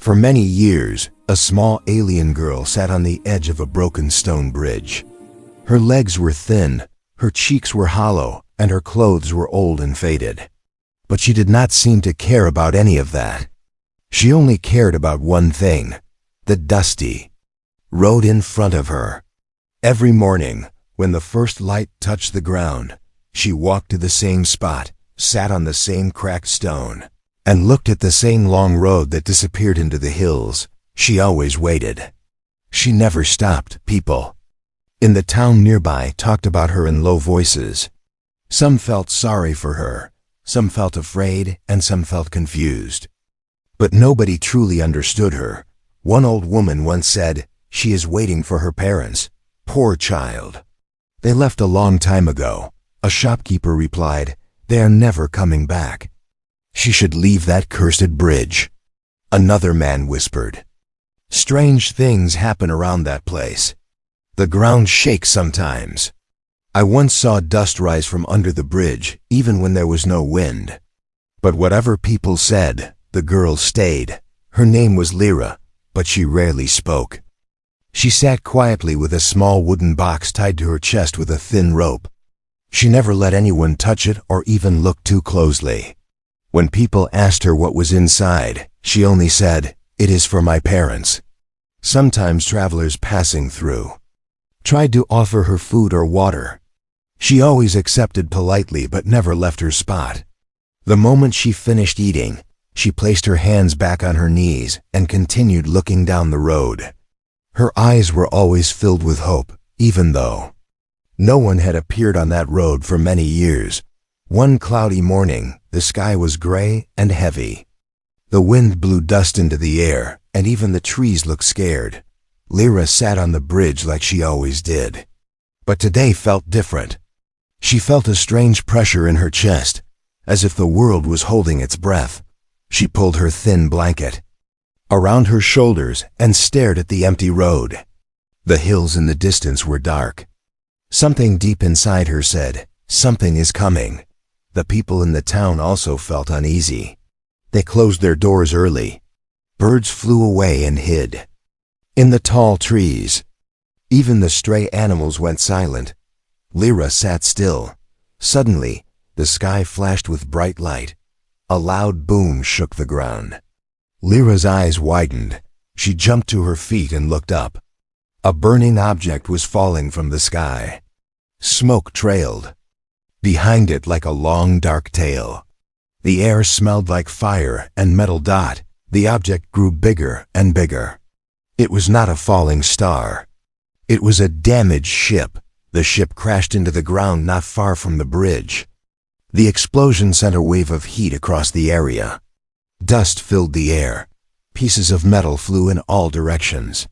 For many years, a small alien girl sat on the edge of a broken stone bridge. Her legs were thin, her cheeks were hollow, and her clothes were old and faded. But she did not seem to care about any of that. She only cared about one thing: the dusty road in front of her. Every morning, when the first light touched the ground, she walked to the same spot, sat on the same cracked stone, and looked at the same long road that disappeared into the hills. She always waited. She never stopped. People in the town nearby talked about her in low voices. Some felt sorry for her, some felt afraid, and some felt confused. But nobody truly understood her. One old woman once said, "She is waiting for her parents. Poor child. They left a long time ago." A shopkeeper replied, "They are never coming back. She should leave that cursed bridge." Another man whispered, "Strange things happen around that place. The ground shakes sometimes. I once saw dust rise from under the bridge, even when there was no wind." But whatever people said, the girl stayed. Her name was Lyra, but she rarely spoke. She sat quietly with a small wooden box tied to her chest with a thin rope. She never let anyone touch it or even look too closely. When people asked her what was inside, she only said, "It is for my parents." Sometimes travelers passing through tried to offer her food or water. She always accepted politely but never left her spot. The moment she finished eating, she placed her hands back on her knees and continued looking down the road. Her eyes were always filled with hope, even though no one had appeared on that road for many years. One cloudy morning, the sky was gray and heavy. The wind blew dust into the air, and even the trees looked scared. Lyra sat on the bridge like she always did. But today felt different. She felt a strange pressure in her chest, as if the world was holding its breath. She pulled her thin blanket around her shoulders and stared at the empty road. The hills in the distance were dark. Something deep inside her said, "Something is coming." The people in the town also felt uneasy. They closed their doors early. Birds flew away and hid in the tall trees. Even the stray animals went silent. Lyra sat still. Suddenly, the sky flashed with bright light. A loud boom shook the ground. Lyra's eyes widened. She jumped to her feet and looked up. A burning object was falling from the sky. Smoke trailed behind it like a long dark tail. The air smelled like fire and metal dot. The object grew bigger and bigger. It was not a falling star. It was a damaged ship. The ship crashed into the ground not far from the bridge. The explosion sent a wave of heat across the area. Dust filled the air. Pieces of metal flew in all directions.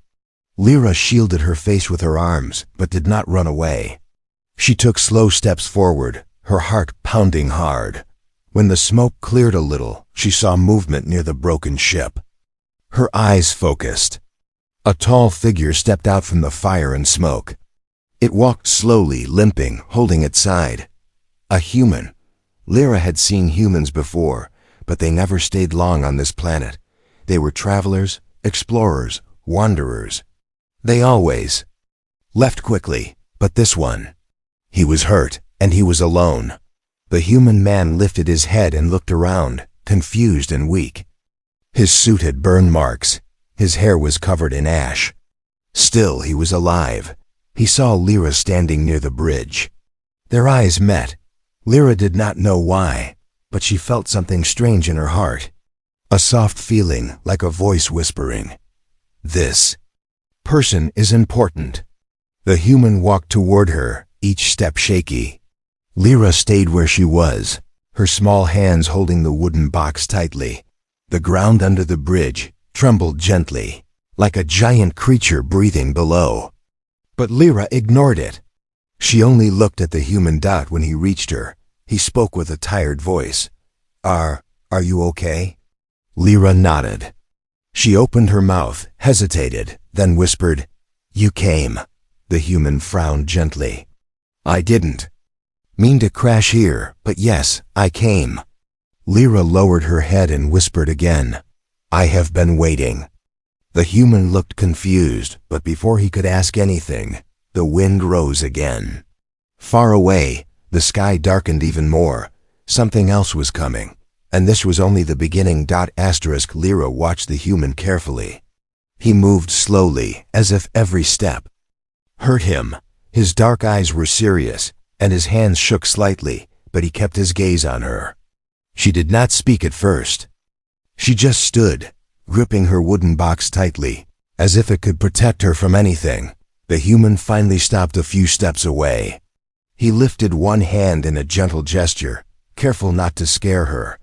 Lyra shielded her face with her arms, but did not run away. She took slow steps forward, her heart pounding hard. When the smoke cleared a little, she saw movement near the broken ship. Her eyes focused. A tall figure stepped out from the fire and smoke. It walked slowly, limping, holding its side. A human. Lyra had seen humans before, but they never stayed long on this planet. They were travelers, explorers, wanderers. They always left quickly, but this one, he was hurt, and he was alone. The human man lifted his head and looked around, confused and weak. His suit had burn marks. His hair was covered in ash. Still, he was alive. He saw Lyra standing near the bridge. Their eyes met. Lyra did not know why, but she felt something strange in her heart. A soft feeling, like a voice whispering, "This person is important." The human walked toward her, each step shaky. Lyra stayed where she was, her small hands holding the wooden box tightly. The ground under the bridge trembled gently, like a giant creature breathing below. But Lyra ignored it. She only looked at the human dot when he reached her. He spoke with a tired voice. Are you okay?" Lyra nodded. She opened her mouth, hesitated, then whispered, "You came." The human frowned gently. "I didn't mean to crash here, but yes, I came." Lyra lowered her head and whispered again, I have been waiting. The human looked confused, but before he could ask anything, the wind rose again. Far away, the sky darkened even more. Something else was coming, and this was only the beginning. Lyra watched the human carefully. He moved slowly, as if every step hurt him. His dark eyes were serious, and his hands shook slightly, but he kept his gaze on her. She did not speak at first. She just stood, gripping her wooden box tightly, as if it could protect her from anything. The human finally stopped a few steps away. He lifted one hand in a gentle gesture, careful not to scare her.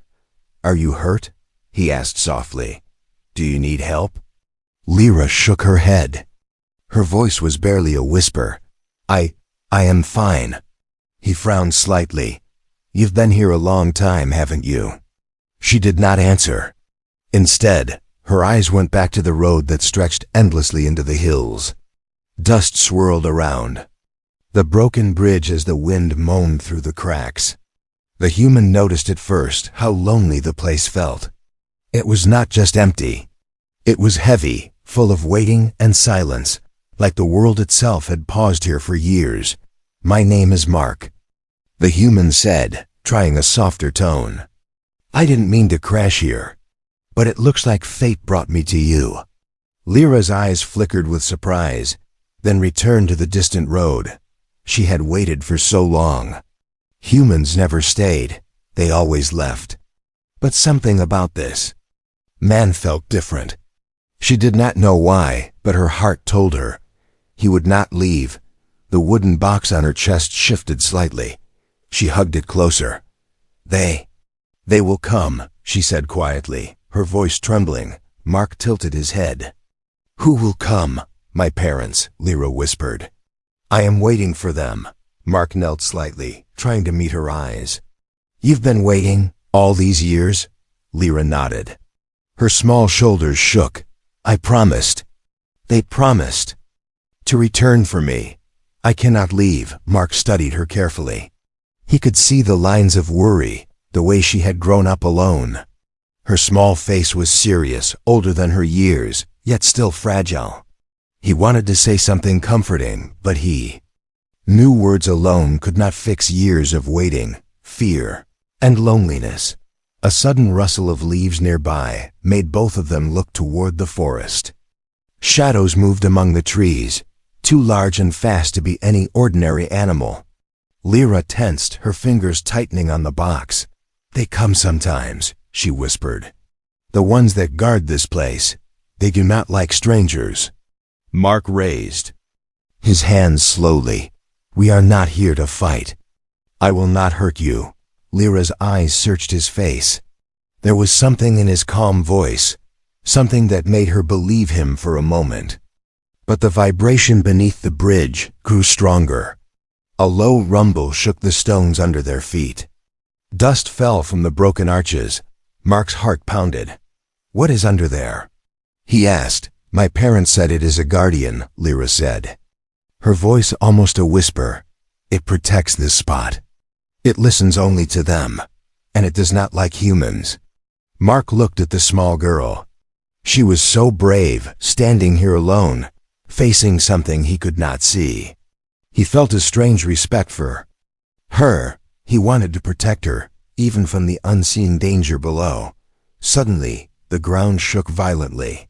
Are you hurt? He asked softly. Do you need help? Lyra shook her head. Her voice was barely a whisper. I am fine. He frowned slightly. You've been here a long time, haven't you? She did not answer. Instead, her eyes went back to the road that stretched endlessly into the hills. Dust swirled around the broken bridge as the wind moaned through the cracks. The human noticed at first how lonely the place felt. It was not just empty. It was heavy, full of waiting and silence, like the world itself had paused here for years. My name is Mark, the human said, trying a softer tone. I didn't mean to crash here, but it looks like fate brought me to you. Lyra's eyes flickered with surprise, then returned to the distant road. She had waited for so long. Humans never stayed, they always left. But something about this man felt different. She did not know why, but her heart told her. He would not leave. The wooden box on her chest shifted slightly. She hugged it closer. They will come, she said quietly, her voice trembling. Mark tilted his head. Who will come? My parents, Lyra whispered. I am waiting for them. Mark knelt slightly, trying to meet her eyes. You've been waiting all these years? Lyra nodded. Her small shoulders shook. I promised. They promised to return for me. I cannot leave. Mark studied her carefully. He could see the lines of worry, the way she had grown up alone. Her small face was serious, older than her years, yet still fragile. He wanted to say something comforting, but new words alone could not fix years of waiting, fear, and loneliness. A sudden rustle of leaves nearby made both of them look toward the forest. Shadows moved among the trees, too large and fast to be any ordinary animal. Lyra tensed, her fingers tightening on the box. They come sometimes, she whispered. The ones that guard this place, they do not like strangers. Mark raised his hands slowly. We are not here to fight. I will not hurt you. Lyra's eyes searched his face. There was something in his calm voice, something that made her believe him for a moment. But the vibration beneath the bridge grew stronger. A low rumble shook the stones under their feet. Dust fell from the broken arches. Mark's heart pounded. What is under there? He asked. My parents said it is a guardian, Lyra said. Her voice almost a whisper. It protects this spot. It listens only to them, and it does not like humans. Mark looked at the small girl. She was so brave, standing here alone, facing something he could not see. He felt a strange respect for her. He wanted to protect her, even from the unseen danger below. Suddenly, the ground shook violently.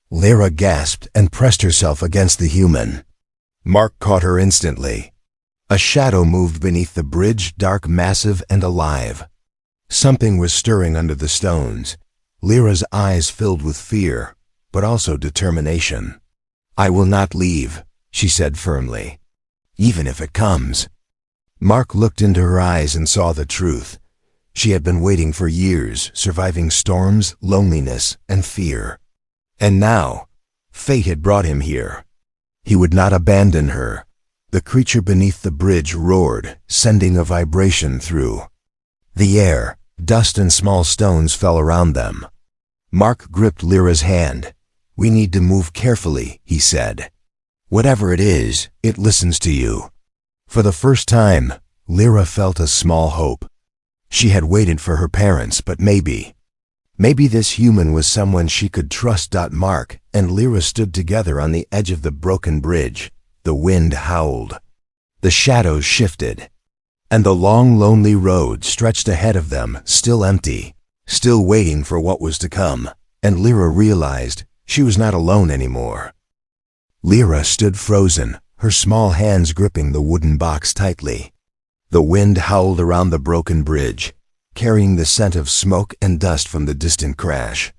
Lyra gasped and pressed herself against the human. Mark caught her instantly. A shadow moved beneath the bridge, dark, massive, and alive. Something was stirring under the stones. Lyra's eyes filled with fear, but also determination. I will not leave, she said firmly. Even if it comes. Mark looked into her eyes and saw the truth. She had been waiting for years, surviving storms, loneliness, and fear. And now, fate had brought him here. He would not abandon her. The creature beneath the bridge roared, sending a vibration through the air. Dust and small stones fell around them. Mark gripped Lyra's hand. We need to move carefully, he said. Whatever it is, it listens to you. For the first time, Lyra felt a small hope. She had waited for her parents, but maybe Maybe this human was someone she could trust. Mark and Lyra stood together on the edge of the broken bridge. The wind howled. The shadows shifted. And the long, lonely road stretched ahead of them, still empty, still waiting for what was to come. And Lyra realized she was not alone anymore. Lyra stood frozen, her small hands gripping the wooden box tightly. The wind howled around the broken bridge, carrying the scent of smoke and dust from the distant crash.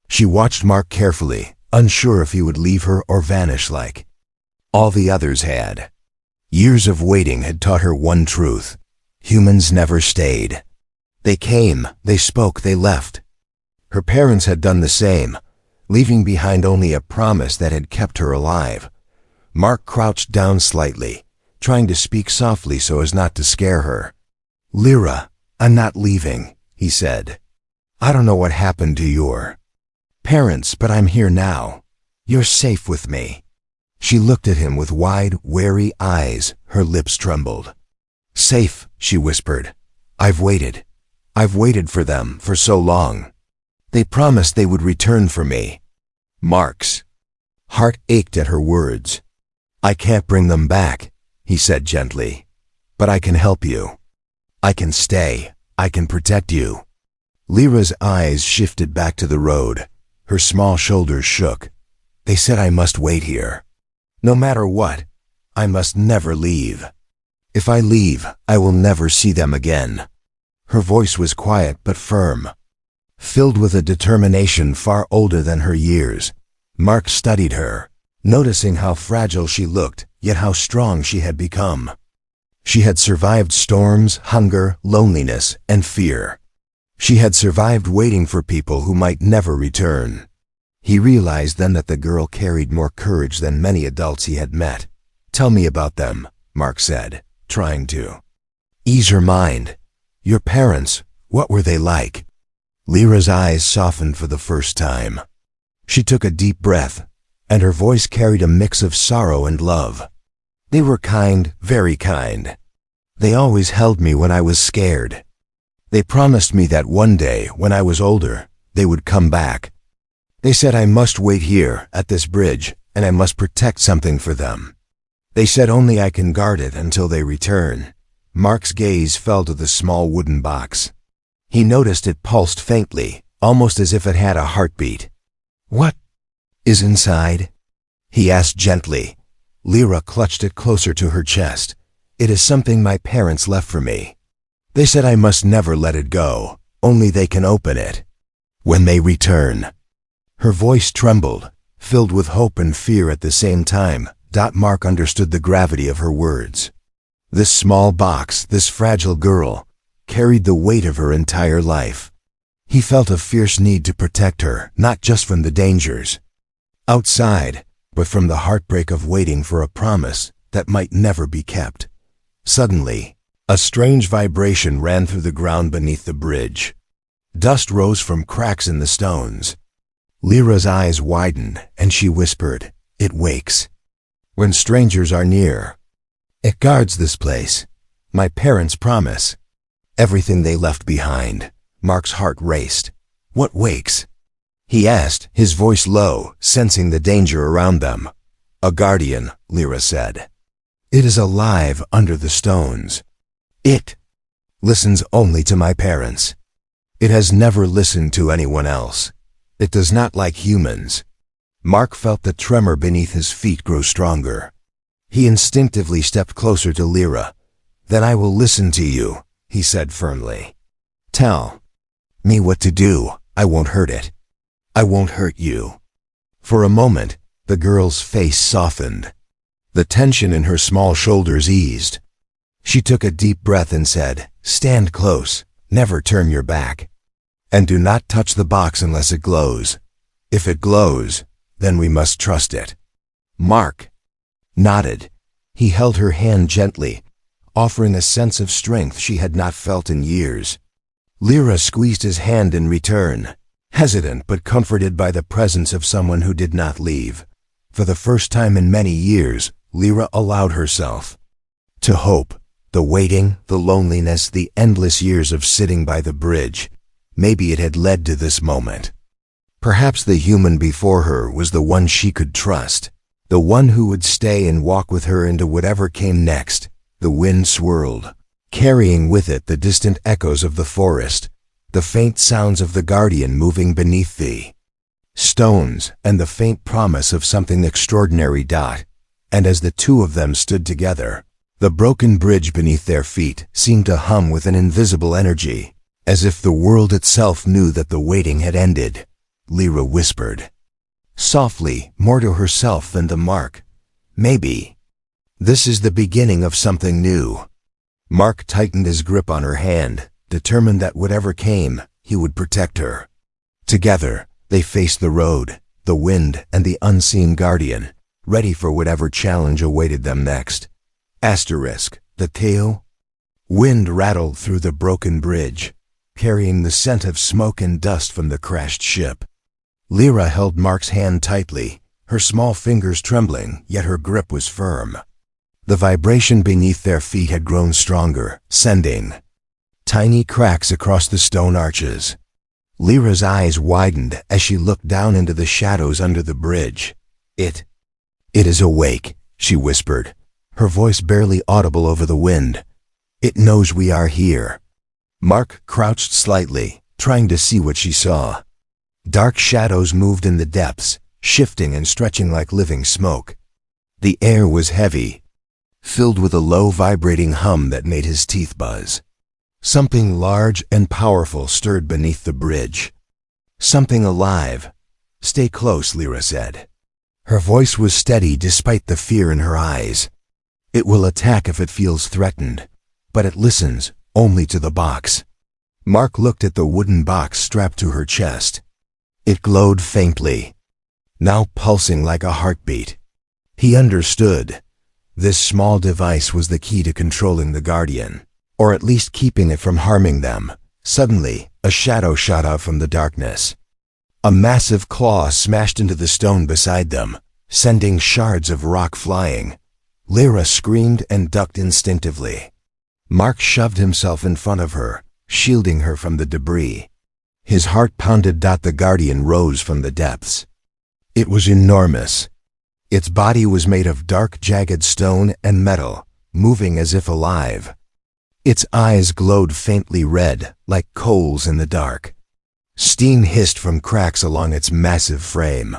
She watched Mark carefully, unsure if he would leave her or vanish like all the others had. Years of waiting had taught her one truth: humans never stayed. They came, they spoke, they left. Her parents had done the same, leaving behind only a promise that had kept her alive. Mark crouched down slightly, trying to speak softly so as not to scare her. "Lyra, I'm not leaving," he said. "I don't know what happened to your parents, but I'm here now. You're safe with me." She looked at him with wide, wary eyes. Her lips trembled. "Safe," she whispered. I've waited for them for so long. They promised they would return for me." Mark's heart ached at her words. "I can't bring them back," he said gently, "but I can help you. I can stay. I can protect you." Lyra's eyes shifted back to the road. Her small shoulders shook. "They said I must wait here. No matter what, I must never leave. If I leave, I will never see them again." Her voice was quiet but firm, filled with a determination far older than her years. Mark studied her, noticing how fragile she looked, yet how strong she had become. She had survived storms, hunger, loneliness, and fear. She had survived waiting for people who might never return. He realized then that the girl carried more courage than many adults he had met. "Tell me about them," Mark said, trying to ease her mind. "Your parents, what were they like?" Lyra's eyes softened for the first time. She took a deep breath, and her voice carried a mix of sorrow and love. "They were kind, very kind. They always held me when I was scared. They promised me that one day, when I was older, they would come back. They said I must wait here, at this bridge, and I must protect something for them. They said only I can guard it until they return." Mark's gaze fell to the small wooden box. He noticed it pulsed faintly, almost as if it had a heartbeat. "What is inside?" he asked gently. Lyra clutched it closer to her chest. "It is something my parents left for me. They said I must never let it go. Only they can open it when they return." Her voice trembled, filled with hope and fear at the same time. Mark understood the gravity of her words. This small box, this fragile girl, carried the weight of her entire life. He felt a fierce need to protect her, not just from the dangers outside, but from the heartbreak of waiting for a promise that might never be kept. Suddenly, a strange vibration ran through the ground beneath the bridge. Dust rose from cracks in the stones. Lyra's eyes widened, and she whispered, "It wakes when strangers are near. It guards this place. My parents promise. Everything they left behind." Mark's heart raced. "What wakes?" he asked, his voice low, sensing the danger around them. "A guardian," Lyra said. "It is alive under the stones. It listens only to my parents. It has never listened to anyone else. It does not like humans." Mark felt the tremor beneath his feet grow stronger. He instinctively stepped closer to Lyra. "Then I will listen to you," he said firmly. "Tell me what to do. I won't hurt it. I won't hurt you." For a moment, the girl's face softened. The tension in her small shoulders eased. She took a deep breath and said, "Stand close, never turn your back. And do not touch the box unless it glows. If it glows, then we must trust it." Mark nodded. He held her hand gently, offering a sense of strength she had not felt in years. Lyra squeezed his hand in return, hesitant but comforted by the presence of someone who did not leave. For the first time in many years, Lyra allowed herself to hope. The waiting, the loneliness, the endless years of sitting by the bridge, Maybe it had led to this moment. Perhaps the human before her was the one she could trust, the one who would stay and walk with her into whatever came next. The wind swirled, carrying with it the distant echoes of the forest, the faint sounds of the guardian moving beneath the stones, and the faint promise of something extraordinary. And as the two of them stood together, the broken bridge beneath their feet seemed to hum with an invisible energy, as if the world itself knew that the waiting had ended. Lyra whispered, softly, more to herself than to Mark, maybe this is the beginning of something new. Mark tightened his grip on her hand, determined that whatever came, he would protect her. Together, they faced the road, the wind, and the unseen guardian, ready for whatever challenge awaited them next. The tail. Wind rattled through the broken bridge, carrying the scent of smoke and dust from the crashed ship. Lyra held Mark's hand tightly, her small fingers trembling, yet her grip was firm. The vibration beneath their feet had grown stronger, sending tiny cracks across the stone arches. Lyra's eyes widened as she looked down into the shadows under the bridge. It is awake, she whispered, her voice barely audible over the wind. It knows we are here. Mark crouched slightly, trying to see what she saw. Dark shadows moved in the depths, shifting and stretching like living smoke. The air was heavy, filled with a low vibrating hum that made his teeth buzz. Something large and powerful stirred beneath the bridge. Something alive. Stay close, Lyra said. Her voice was steady despite the fear in her eyes. It will attack if it feels threatened, but it listens only to the box. Mark looked at the wooden box strapped to her chest. It glowed faintly, now pulsing like a heartbeat. He understood. This small device was the key to controlling the guardian, or at least keeping it from harming them. Suddenly, a shadow shot out from the darkness. A massive claw smashed into the stone beside them, sending shards of rock flying. Lyra screamed and ducked instinctively. Mark shoved himself in front of her, shielding her from the debris. His heart pounded. The guardian rose from the depths. It was enormous. Its body was made of dark, jagged stone and metal, moving as if alive. Its eyes glowed faintly red, like coals in the dark. Steam hissed from cracks along its massive frame.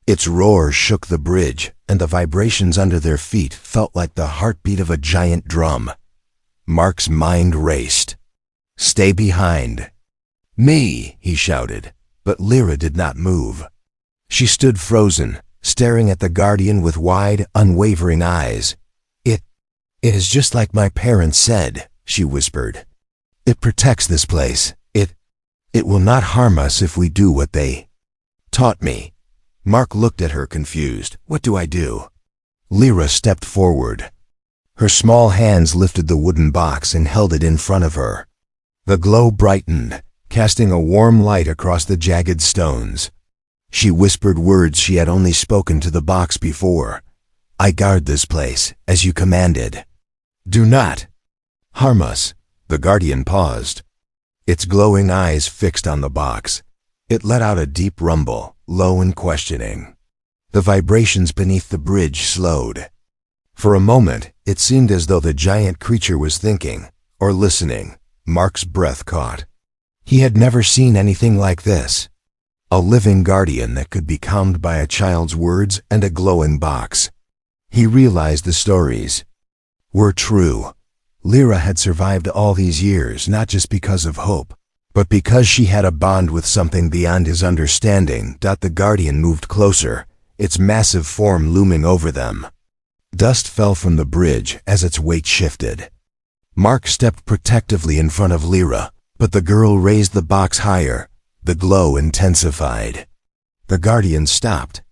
Its roar shook the bridge, and the vibrations under their feet felt like the heartbeat of a giant drum. Mark's mind raced. Stay behind. Me, he shouted, but Lyra did not move. She stood frozen, staring at the guardian with wide, unwavering eyes. It is just like my parents said, she whispered. It protects this place. It will not harm us if we do what they taught me. Mark looked at her confused. What do I do? Lyra stepped forward. Her small hands lifted the wooden box and held it in front of her. The glow brightened, casting a warm light across the jagged stones. She whispered words she had only spoken to the box before. I guard this place, as you commanded. Do not harm us. The guardian paused, its glowing eyes fixed on the box. It let out a deep rumble, low and questioning. The vibrations beneath the bridge slowed. For a moment, it seemed as though the giant creature was thinking, or listening. Mark's breath caught. He had never seen anything like this. A living guardian that could be calmed by a child's words and a glowing box. He realized the stories were true. Lyra had survived all these years not just because of hope, but because she had a bond with something beyond his understanding. The guardian moved closer, its massive form looming over them. Dust fell from the bridge as its weight shifted. Mark stepped protectively in front of Lyra, but the girl raised the box higher. The glow intensified. The guardian stopped.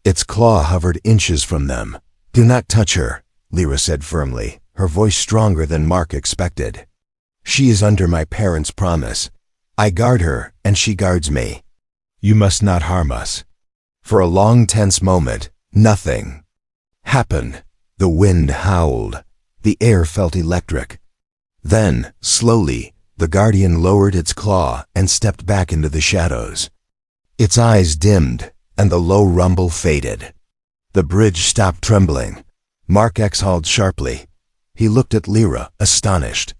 Its claw hovered inches from them. Do not touch her, Lyra said firmly, her voice stronger than Mark expected. She is under my parents' promise. I guard her, and she guards me. You must not harm us. For a long, tense moment, nothing happened. The wind howled. The air felt electric. Then, slowly, The Guardian lowered its claw and stepped back into the shadows. Its eyes dimmed, and the low rumble faded. The bridge stopped trembling. Mark exhaled sharply. He looked at Lyra, astonished.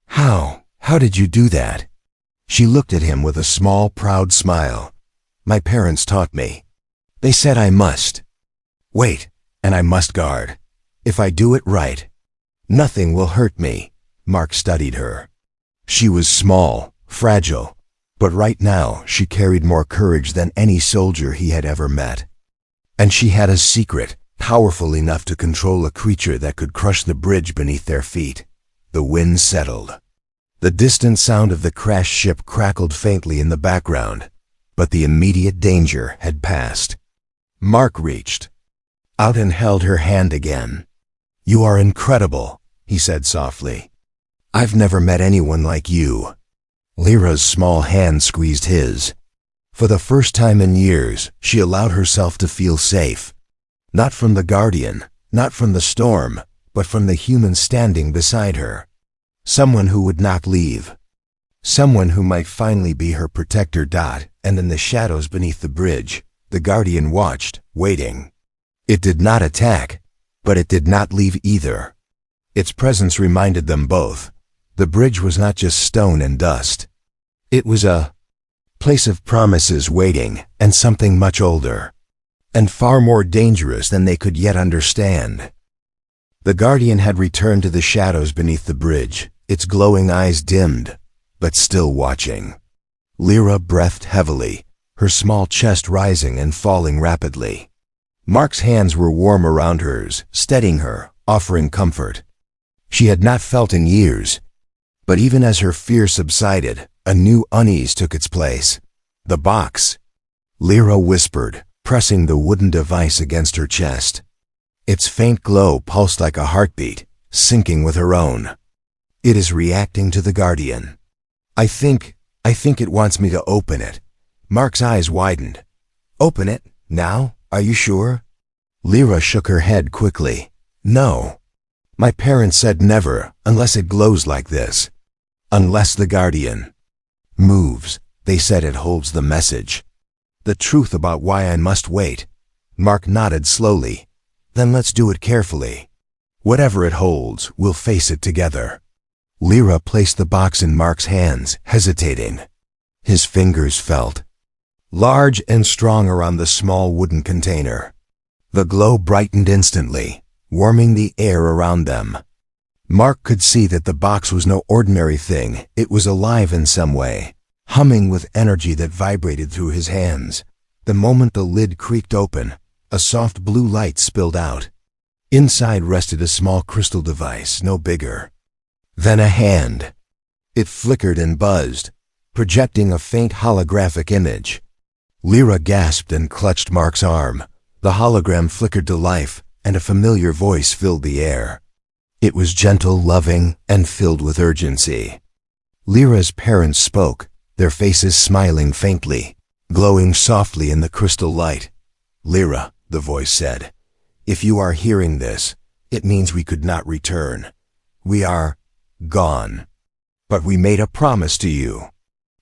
How did you do that?" She looked at him with a small, proud smile. "My parents taught me. They said I must. Wait, and I must guard. If I do it right, nothing will hurt me." Mark studied her. She was small, fragile, but right now she carried more courage than any soldier he had ever met. And she had a secret, powerful enough to control a creature that could crush the bridge beneath their feet. The wind settled. The distant sound of the crashed ship crackled faintly in the background, but the immediate danger had passed. Mark reached out and held her hand again. "You are incredible," he said softly. "I've never met anyone like you." Lyra's small hand squeezed his. For the first time in years, she allowed herself to feel safe. Not from the Guardian, not from the storm, but from the human standing beside her. Someone who would not leave. Someone who might finally be her protector. And in the shadows beneath the bridge, the Guardian watched, waiting. It did not attack, but it did not leave either. Its presence reminded them both. The bridge was not just stone and dust. It was a place of promises waiting, and something much older, and far more dangerous than they could yet understand. The Guardian had returned to the shadows beneath the bridge, its glowing eyes dimmed, but still watching. Lyra breathed heavily, her small chest rising and falling rapidly. Mark's hands were warm around hers, steadying her, offering comfort. She had not felt in years, but even as her fear subsided, a new unease took its place. "The box," Lyra whispered, pressing the wooden device against her chest. Its faint glow pulsed like a heartbeat, syncing with her own. "It is reacting to the Guardian. I think it wants me to open it." Mark's eyes widened. "Open it? Now? Are you sure?" Lyra shook her head quickly. "No. My parents said never, unless it glows like this. Unless the Guardian moves, they said it holds the message. The truth about why I must wait." Mark nodded slowly. "Then let's do it carefully. Whatever it holds, we'll face it together." Lyra placed the box in Mark's hands, hesitating. His fingers felt large and strong around the small wooden container. The glow brightened instantly, warming the air around them. Mark could see that the box was no ordinary thing. It was alive in some way, humming with energy that vibrated through his hands. The moment the lid creaked open, a soft blue light spilled out. Inside rested a small crystal device, no bigger than a hand. It flickered and buzzed, projecting a faint holographic image. Lyra gasped and clutched Mark's arm. The hologram flickered to life, and a familiar voice filled the air. It was gentle, loving, and filled with urgency. Lyra's parents spoke, their faces smiling faintly, glowing softly in the crystal light. "Lyra," the voice said, "if you are hearing this, it means we could not return. We are gone. But we made a promise to you.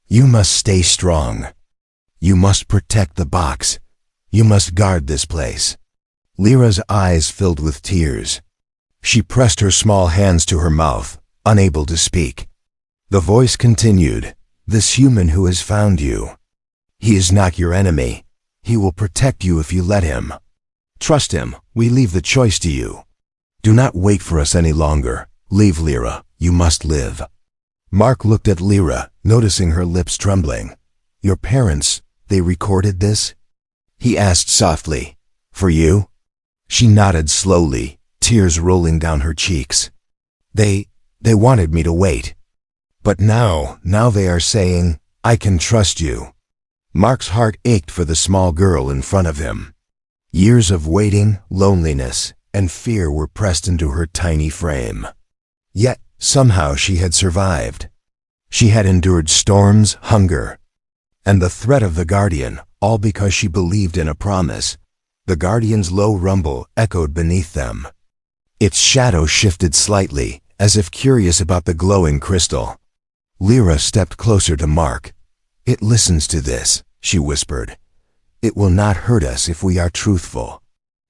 You must stay strong. You must protect the box. You must guard this place." Lyra's eyes filled with tears. She pressed her small hands to her mouth, unable to speak. The voice continued, "This human who has found you, he is not your enemy. He will protect you if you let him. Trust him. We leave the choice to you. Do not wait for us any longer. Leave, Lyra. You must live." Mark looked at Lyra, noticing her lips trembling. "Your parents, they recorded this?" he asked softly. "For you?" She nodded slowly, tears rolling down her cheeks. They wanted me to wait. But now they are saying, I can trust you." Mark's heart ached for the small girl in front of him. Years of waiting, loneliness, and fear were pressed into her tiny frame. Yet, somehow she had survived. She had endured storms, hunger, and the threat of the Guardian, all because she believed in a promise. The Guardian's low rumble echoed beneath them. Its shadow shifted slightly, as if curious about the glowing crystal. Lyra stepped closer to Mark. "It listens to this," she whispered. "It will not hurt us if we are truthful.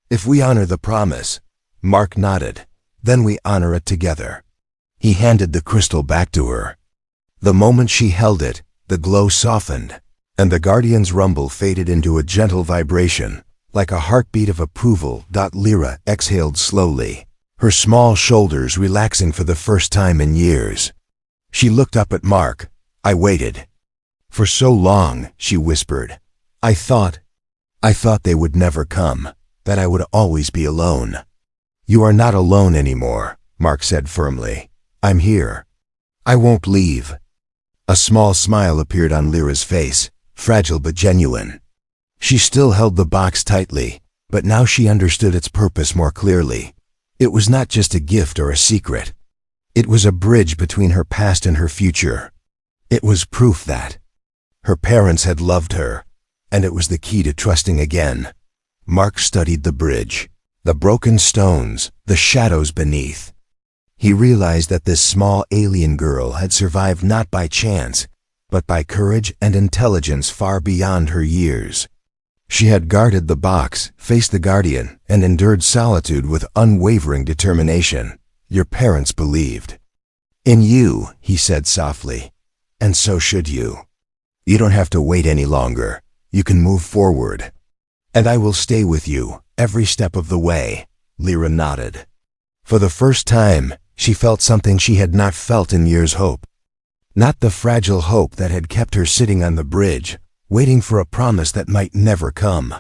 If we honor the promise." Mark nodded. "Then we honor it together." He handed the crystal back to her. The moment she held it, the glow softened, and the Guardian's rumble faded into a gentle vibration, like a heartbeat of approval. Lyra exhaled slowly, her small shoulders relaxing for the first time in years. She looked up at Mark. "I waited. For so long," she whispered. I thought they would never come, that I would always be alone." "You are not alone anymore," Mark said firmly. "I'm here. I won't leave." A small smile appeared on Lyra's face, fragile but genuine. She still held the box tightly, but now she understood its purpose more clearly. It was not just a gift or a secret. It was a bridge between her past and her future. It was proof that her parents had loved her, and it was the key to trusting again. Mark studied the bridge, the broken stones, the shadows beneath. He realized that this small alien girl had survived not by chance, but by courage and intelligence far beyond her years. She had guarded the box, faced the Guardian, and endured solitude with unwavering determination. "Your parents believed in you," he said softly, "and so should you. You don't have to wait any longer. You can move forward. And I will stay with you, every step of the way." Lyra nodded. For the first time, she felt something she had not felt in years: hope. Not the fragile hope that had kept her sitting on the bridge, waiting for a promise that might never come,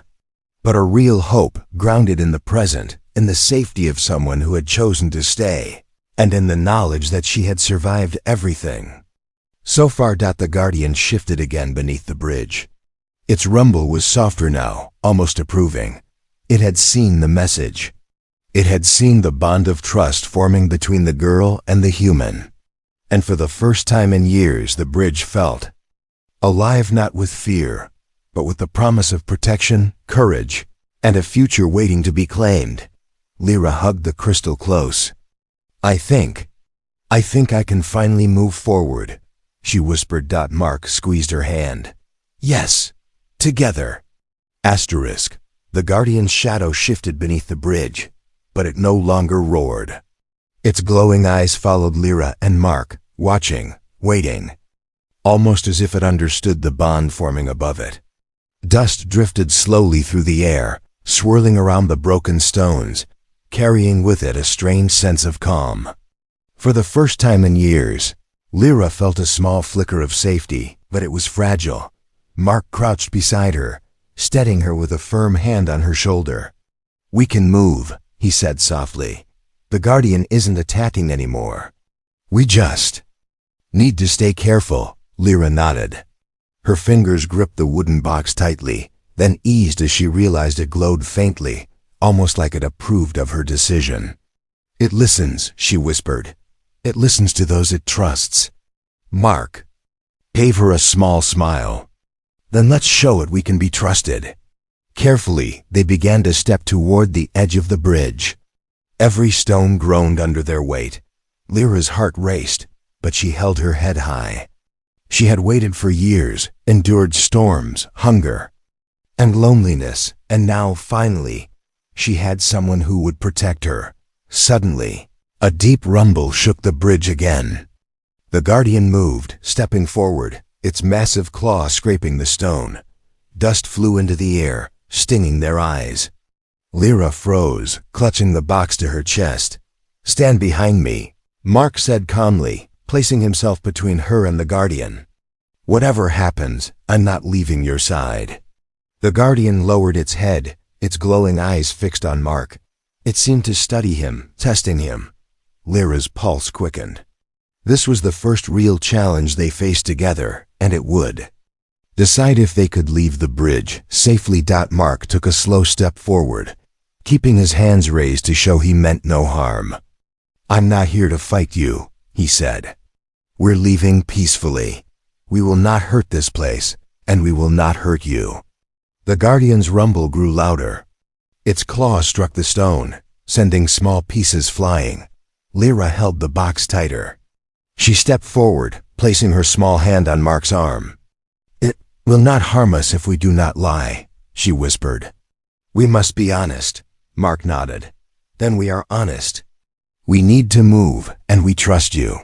but a real hope grounded in the present, in the safety of someone who had chosen to stay, and in the knowledge that she had survived everything. So far, the Guardian shifted again beneath the bridge. Its rumble was softer now, almost approving. It had seen the message. It had seen the bond of trust forming between the girl and the human. And for the first time in years, the bridge felt alive, not with fear, but with the promise of protection, courage, and a future waiting to be claimed. Lyra hugged the crystal close. I think I can finally move forward," she whispered. Mark squeezed her hand. "Yes, together." Asterisk. The Guardian's shadow shifted beneath the bridge, but it no longer roared. Its glowing eyes followed Lyra and Mark, watching, waiting, almost as if it understood the bond forming above it. Dust drifted slowly through the air, swirling around the broken stones, carrying with it a strange sense of calm. For the first time in years, Lyra felt a small flicker of safety, but it was fragile. Mark crouched beside her, steadying her with a firm hand on her shoulder. "We can move," he said softly. "The Guardian isn't attacking anymore. We just need to stay careful." Lyra nodded. Her fingers gripped the wooden box tightly, then eased as she realized it glowed faintly, almost like it approved of her decision. "It listens," she whispered. "It listens to those it trusts." Mark gave her a small smile. "Then let's show it we can be trusted." Carefully, they began to step toward the edge of the bridge. Every stone groaned under their weight. Lyra's heart raced, but she held her head high. She had waited for years, endured storms, hunger, and loneliness, and now, finally, she had someone who would protect her. Suddenly, a deep rumble shook the bridge again. The Guardian moved, stepping forward, its massive claw scraping the stone. Dust flew into the air, stinging their eyes. Lyra froze, clutching the box to her chest. "Stand behind me," Mark said calmly, placing himself between her and the Guardian. "Whatever happens, I'm not leaving your side." The Guardian lowered its head, its glowing eyes fixed on Mark. It seemed to study him, testing him. Lyra's pulse quickened. This was the first real challenge they faced together, and it would decide if they could leave the bridge safely. Mark took a slow step forward, keeping his hands raised to show he meant no harm. "I'm not here to fight you," he said. "We're leaving peacefully. We will not hurt this place, and we will not hurt you." The Guardian's rumble grew louder. Its claw struck the stone, sending small pieces flying. Lyra held the box tighter. She stepped forward, placing her small hand on Mark's arm. "It will not harm us if we do not lie," she whispered. "We must be honest," Mark nodded. "Then we are honest. We need to move, and we trust you."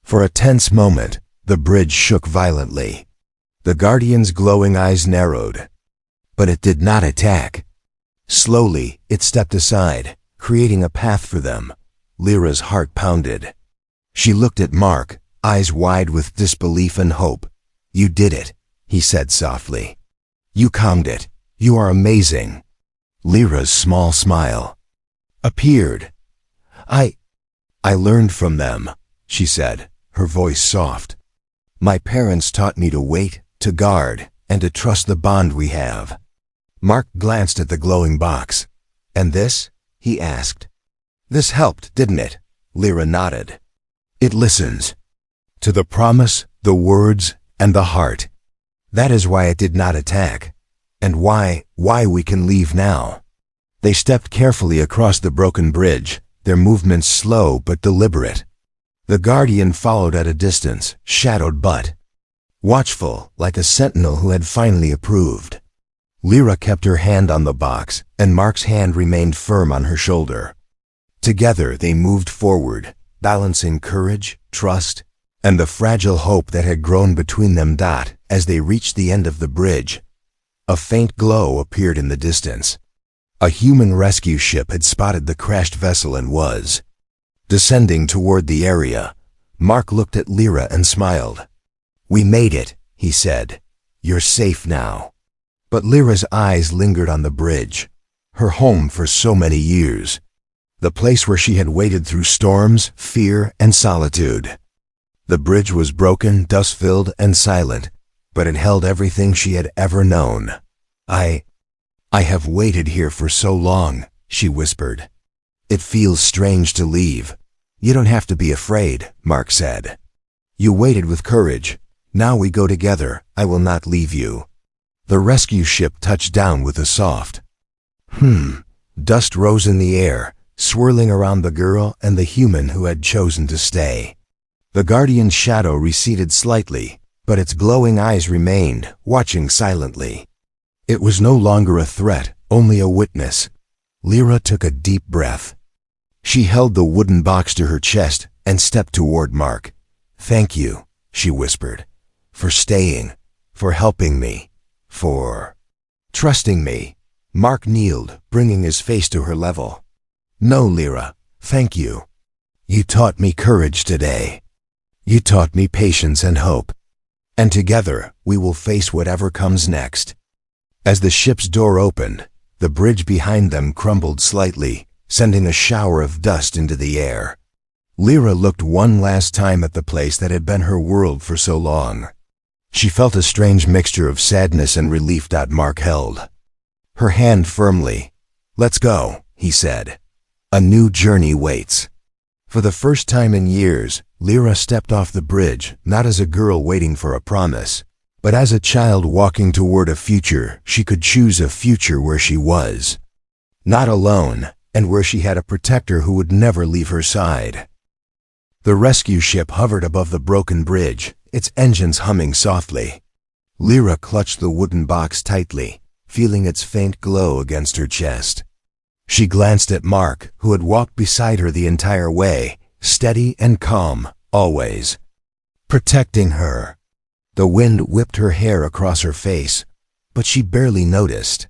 For a tense moment, the bridge shook violently. The Guardian's glowing eyes narrowed. But it did not attack. Slowly, it stepped aside, creating a path for them. Lyra's heart pounded. She looked at Mark, eyes wide with disbelief and hope. "You did it," he said softly. "You calmed it. You are amazing." Lyra's small smile appeared. I learned from them," she said, her voice soft. "My parents taught me to wait, to guard, and to trust the bond we have." Mark glanced at the glowing box. "And this?" he asked. "This helped, didn't it?" Lyra nodded. "It listens. To the promise, the words, and the heart. That is why it did not attack. And why we can leave now." They stepped carefully across the broken bridge, their movements slow but deliberate. The Guardian followed at a distance, shadowed but watchful, like a sentinel who had finally approved. Lyra kept her hand on the box, and Mark's hand remained firm on her shoulder. Together they moved forward, balancing courage, trust, and the fragile hope that had grown between them. As they reached the end of the bridge, a faint glow appeared in the distance. A human rescue ship had spotted the crashed vessel and was descending toward the area. Mark looked at Lyra and smiled. "We made it," he said. "You're safe now." But Lyra's eyes lingered on the bridge, her home for so many years, the place where she had waited through storms, fear, and solitude. The bridge was broken, dust-filled, and silent, but it held everything she had ever known. I have waited here for so long," she whispered. "It feels strange to leave." "You don't have to be afraid," Mark said. "You waited with courage. Now we go together. I will not leave you." The rescue ship touched down with a soft Dust rose in the air, swirling around the girl and the human who had chosen to stay. The Guardian's shadow receded slightly, but its glowing eyes remained, watching silently. It was no longer a threat, only a witness. Lyra took a deep breath. She held the wooden box to her chest and stepped toward Mark. "Thank you," she whispered, "for staying, for helping me, for trusting me." Mark kneeled, bringing his face to her level. "No, Lyra, thank you. You taught me courage today. You taught me patience and hope. And together, we will face whatever comes next." As the ship's door opened, the bridge behind them crumbled slightly, sending a shower of dust into the air. Lyra looked one last time at the place that had been her world for so long. She felt a strange mixture of sadness and relief. Mark held her hand firmly. "Let's go," he said. "A new journey waits." For the first time in years, Lyra stepped off the bridge, not as a girl waiting for a promise, but as a child walking toward a future. She could choose a future where she was not alone, and where she had a protector who would never leave her side. The rescue ship hovered above the broken bridge, its engines humming softly. Lyra clutched the wooden box tightly, feeling its faint glow against her chest. She glanced at Mark, who had walked beside her the entire way, steady and calm, always protecting her. The wind whipped her hair across her face, but she barely noticed.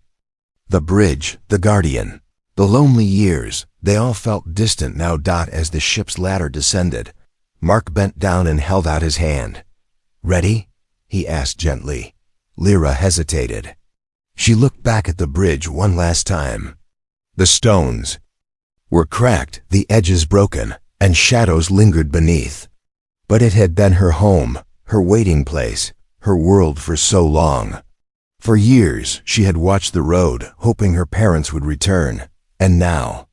The bridge, the Guardian, the lonely years, they all felt distant now. As the ship's ladder descended, Mark bent down and held out his hand. "Ready?" he asked gently. Lyra hesitated. She looked back at the bridge one last time. The stones were cracked, the edges broken, and shadows lingered beneath. But it had been her home, her waiting place, her world for so long. For years, she had watched the road, hoping her parents would return. And now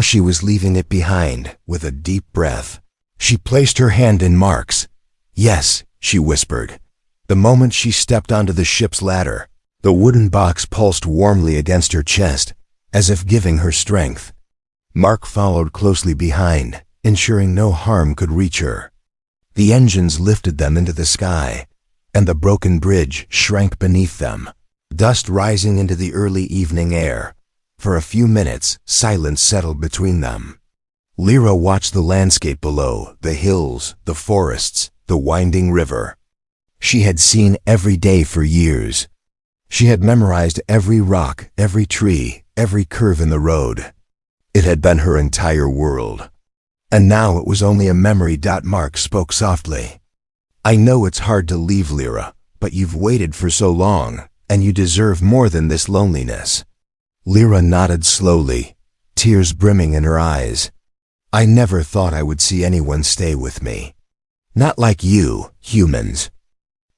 she was leaving it behind, with a deep breath. She placed her hand in Mark's. "Yes," she whispered. The moment she stepped onto the ship's ladder, the wooden box pulsed warmly against her chest, as if giving her strength. Mark followed closely behind, ensuring no harm could reach her. The engines lifted them into the sky, and the broken bridge shrank beneath them, dust rising into the early evening air. For a few minutes, silence settled between them. Lyra watched the landscape below, the hills, the forests, the winding river. She had seen every day for years. She had memorized every rock, every tree, every curve in the road. It had been her entire world. And now it was only a memory. Mark spoke softly. I know it's hard to leave, Lyra, but you've waited for so long, and you deserve more than this loneliness. Lyra nodded slowly, tears brimming in her eyes. I never thought I would see anyone stay with me. Not like you, humans.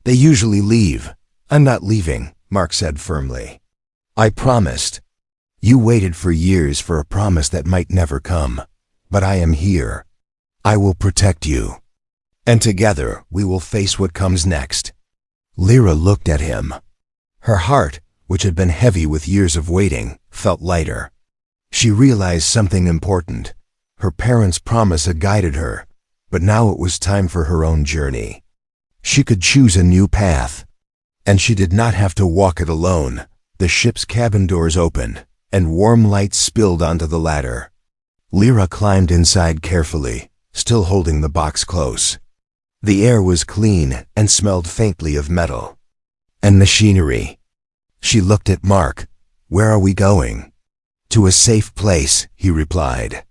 They usually leave. I'm not leaving, Mark said firmly. I promised. You waited for years for a promise that might never come. But I am here. I will protect you. And together we will face what comes next. Lyra looked at him. Her heart, which had been heavy with years of waiting, felt lighter. She realized something important. Her parents' promise had guided her, but now it was time for her own journey. She could choose a new path, and she did not have to walk it alone. The ship's cabin doors opened, and warm light spilled onto the ladder. Lyra climbed inside carefully, still holding the box close. The air was clean and smelled faintly of metal and machinery. She looked at Mark. Where are we going? To a safe place, he replied.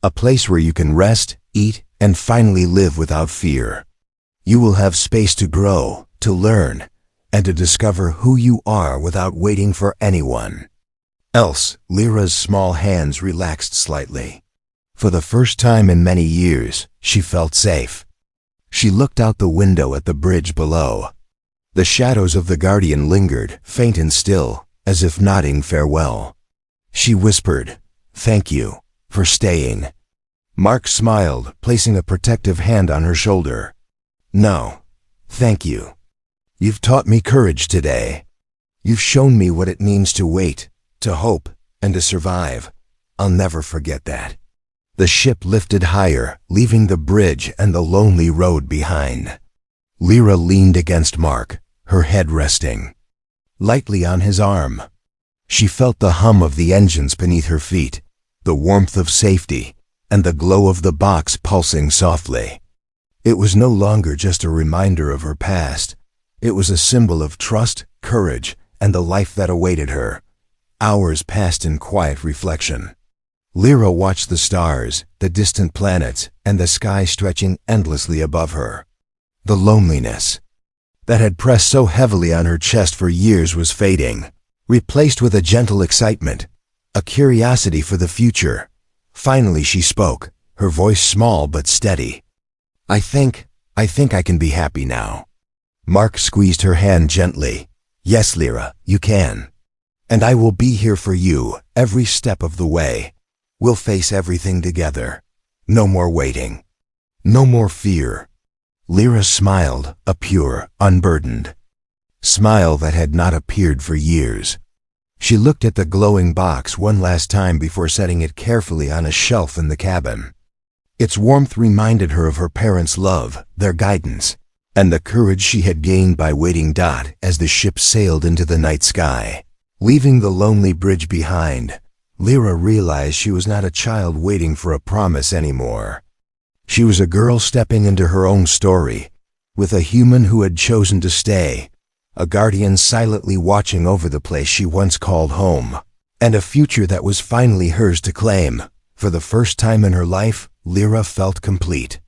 A place where you can rest, eat, and finally live without fear. You will have space to grow, to learn, and to discover who you are without waiting for anyone else. Lyra's small hands relaxed slightly. For the first time in many years, she felt safe. She looked out the window at the bridge below. The shadows of the Guardian lingered, faint and still, as if nodding farewell. She whispered, "Thank you for staying." Mark smiled, placing a protective hand on her shoulder. "No, thank you. You've taught me courage today. You've shown me what it means to wait, to hope, and to survive. I'll never forget that." The ship lifted higher, leaving the bridge and the lonely road behind. Lyra leaned against Mark, her head resting lightly on his arm. She felt the hum of the engines beneath her feet, the warmth of safety, and the glow of the box pulsing softly. It was no longer just a reminder of her past. It was a symbol of trust, courage, and the life that awaited her. Hours passed in quiet reflection. Lyra watched the stars, the distant planets, and the sky stretching endlessly above her. The loneliness that had pressed so heavily on her chest for years was fading, replaced with a gentle excitement, a curiosity for the future. Finally she spoke, her voice small but steady. I think I can be happy now." Mark squeezed her hand gently. "Yes, Lyra, you can. And I will be here for you every step of the way. We'll face everything together. No more waiting. No more fear." Lyra smiled, a pure, unburdened smile that had not appeared for years. She looked at the glowing box one last time before setting it carefully on a shelf in the cabin. Its warmth reminded her of her parents' love, their guidance, and the courage she had gained by waiting. As the ship sailed into the night sky, leaving the lonely bridge behind, Lyra realized she was not a child waiting for a promise anymore. She was a girl stepping into her own story, with a human who had chosen to stay, a guardian silently watching over the place she once called home, and a future that was finally hers to claim. For the first time in her life, Lyra felt complete.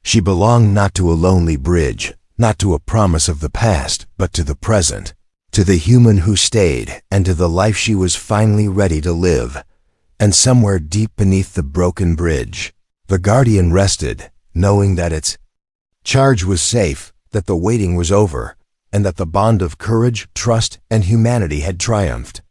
She belonged not to a lonely bridge, not to a promise of the past, but to the present, to the human who stayed, and to the life she was finally ready to live. And somewhere deep beneath the broken bridge, the Guardian rested, knowing that its charge was safe, that the waiting was over, and that the bond of courage, trust, and humanity had triumphed.